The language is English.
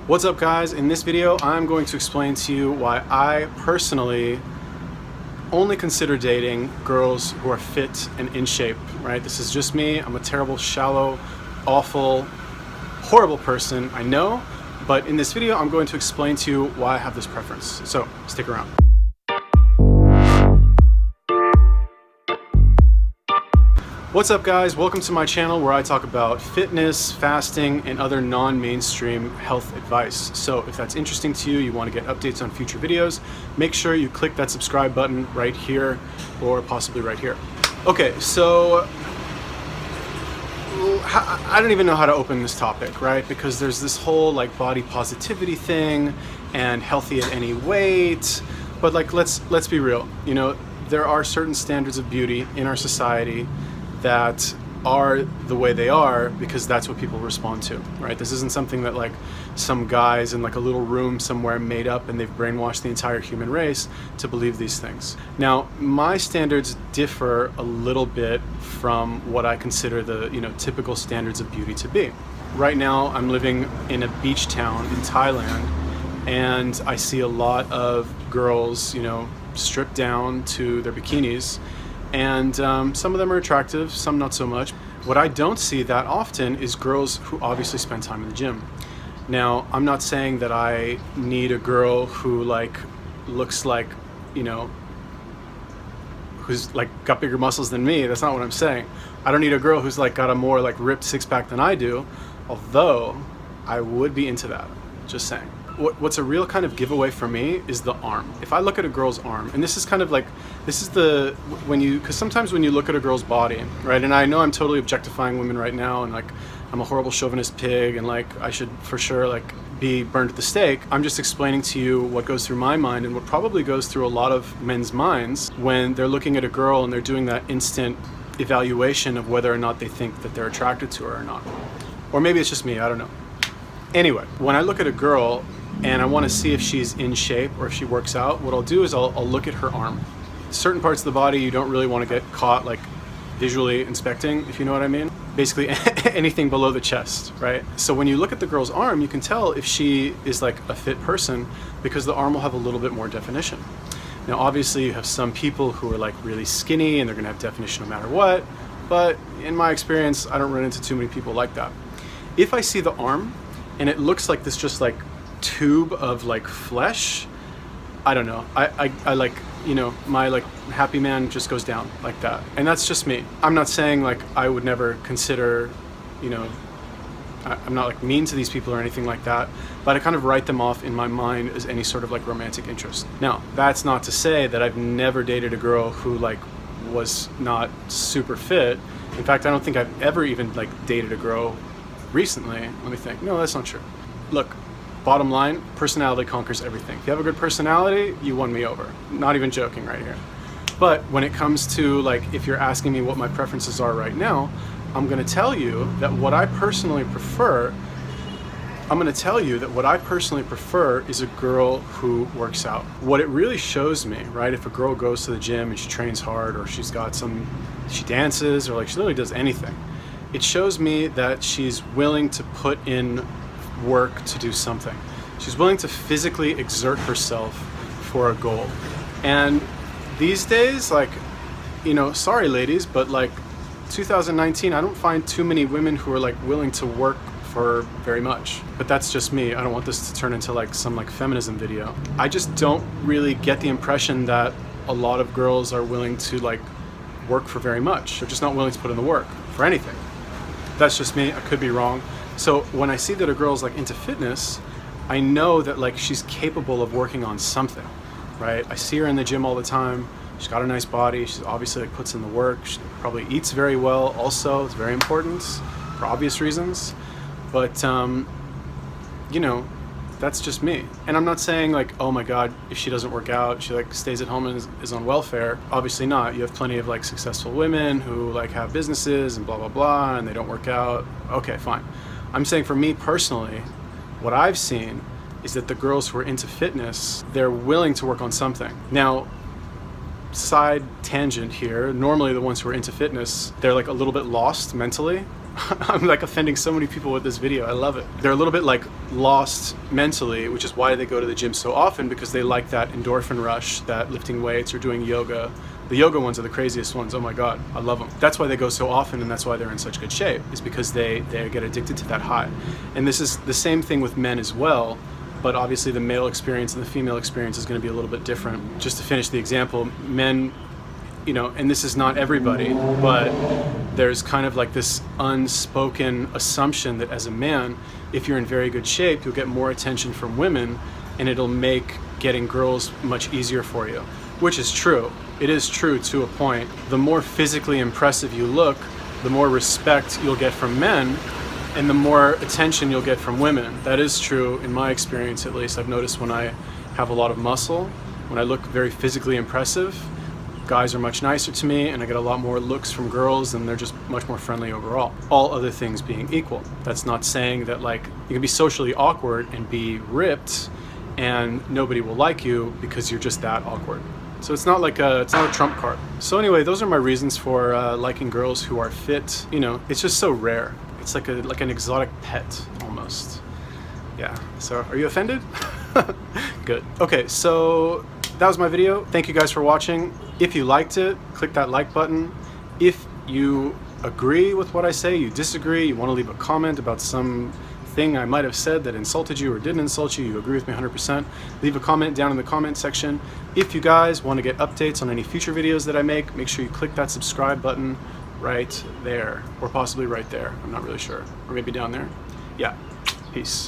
What's up guys? In this video I'm going to explain to you why I personally only consider dating girls who are fit and in shape, right? This is just me. I'm a terrible, shallow, awful, horrible person, I know, but in this video I'm going to explain to you why I have this preference. So stick around. What's up guys? Welcome to my channel where I talk about fitness, fasting, and other non-mainstream health advice. So if that's interesting to you, you want to get updates on future videos, make sure you click that subscribe button right here or possibly right here. Okay, so I don't even know how to open this topic, right? Because there's this whole like body positivity thing and healthy at any weight. But like let's be real, you know, there are certain standards of beauty in our society that are the way they are because that's what people respond to, right? This isn't something that like some guys in like a little room somewhere made up and they've brainwashed the entire human race to believe these things. Now, my standards differ a little bit from what I consider the, you know, typical standards of beauty to be. Right now, I'm living in a beach town in Thailand and I see a lot of girls, you know, stripped down to their bikinis. And some of them are attractive, some not so much. What I don't see that often is girls who obviously spend time in the gym. Now, I'm not saying that I need a girl who like looks like, you know, who's like got bigger muscles than me. That's not what I'm saying. I don't need a girl who's like got a more like ripped six-pack than I do, although I would be into that, just saying. What's a real kind of giveaway for me is the arm. If I look at a girl's arm, and this is kind of like, this is the, because sometimes when you look at a girl's body, right, and I know I'm totally objectifying women right now, and like, I'm a horrible chauvinist pig, and like, I should for sure like be burned at the stake. I'm just explaining to you what goes through my mind and what probably goes through a lot of men's minds when they're looking at a girl and they're doing that instant evaluation of whether or not they think that they're attracted to her or not. Or maybe it's just me, I don't know. Anyway, when I look at a girl, and I want to see if she's in shape or if she works out, what I'll do is I'll look at her arm. Certain parts of the body you don't really want to get caught like visually inspecting, if you know what I mean. Basically anything below the chest, right? So when you look at the girl's arm, you can tell if she is like a fit person because the arm will have a little bit more definition. Now obviously you have some people who are like really skinny and they're gonna have definition no matter what, but in my experience, I don't run into too many people like that. If I see the arm and it looks like this just like tube of like flesh, I don't know, I like, you know, my like happy man just goes down like that, and that's just me. I'm not saying like I would never consider, you know, I'm not like mean to these people or anything like that, but I kind of write them off in my mind as any sort of like romantic interest. Now that's not to say that I've never dated a girl who like was not super fit. In fact, I don't think I've ever even like dated a girl recently. Let me think. No, that's not true. Look, bottom line, personality conquers everything. If you have a good personality, you won me over. Not even joking right here. But when it comes to like, if you're asking me what my preferences are right now, I'm gonna tell you that what I personally prefer, is a girl who works out. What it really shows me, right, if a girl goes to the gym and she trains hard or she dances or like she literally does anything, it shows me that she's willing to put in work to do something. She's willing to physically exert herself for a goal. And these days, like, you know, sorry ladies, but like 2019, I don't find too many women who are like willing to work for very much. But that's just me. I don't want this to turn into like some like feminism video. I just don't really get the impression that a lot of girls are willing to like work for very much. They're just not willing to put in the work for anything. That's just me. I could be wrong. So when I see that a girl's like into fitness, I know that like she's capable of working on something, right? I see her in the gym all the time. She's got a nice body. She's obviously like puts in the work. She probably eats very well also. It's very important for obvious reasons. But, you know, that's just me. And I'm not saying like, oh my God, if she doesn't work out, she like stays at home and is on welfare. Obviously not. You have plenty of like successful women who like have businesses and blah, blah, blah, and they don't work out. Okay, fine. I'm saying for me personally, what I've seen is that the girls who are into fitness, they're willing to work on something. Now, side tangent here, normally the ones who are into fitness, they're like a little bit lost mentally, I'm like offending so many people with this video. I love it. They're a little bit like lost mentally, which is why they go to the gym so often, because they like that endorphin rush, that lifting weights or doing yoga. The yoga ones are the craziest ones. Oh my God, I love them. That's why they go so often, and that's why they're in such good shape, is because they get addicted to that high. And this is the same thing with men as well, but obviously the male experience and the female experience is going to be a little bit different. Just to finish the example, men, you know, and this is not everybody, but there's kind of like this unspoken assumption that as a man, if you're in very good shape, you'll get more attention from women, and it'll make getting girls much easier for you, which is true. It is true to a point. The more physically impressive you look, the more respect you'll get from men, and the more attention you'll get from women. That is true in my experience, at least. I've noticed when I have a lot of muscle, when I look very physically impressive, guys are much nicer to me, and I get a lot more looks from girls, and they're just much more friendly overall. All other things being equal. That's not saying that like you can be socially awkward and be ripped and nobody will like you because you're just that awkward. So it's not like it's not a trump card. So anyway, those are my reasons for liking girls who are fit. You know, it's just so rare. It's like an exotic pet almost. Yeah. So are you offended? Good. Okay, so that was my video. Thank you guys for watching. If you liked it, click that like button. If you agree with what I say, you disagree, you want to leave a comment about some thing I might have said that insulted you or didn't insult you, you agree with me 100%, leave a comment down in the comment section. If you guys want to get updates on any future videos that I make sure you click that subscribe button right there, or possibly right there. I'm not really sure. Or maybe down there. Yeah. Peace.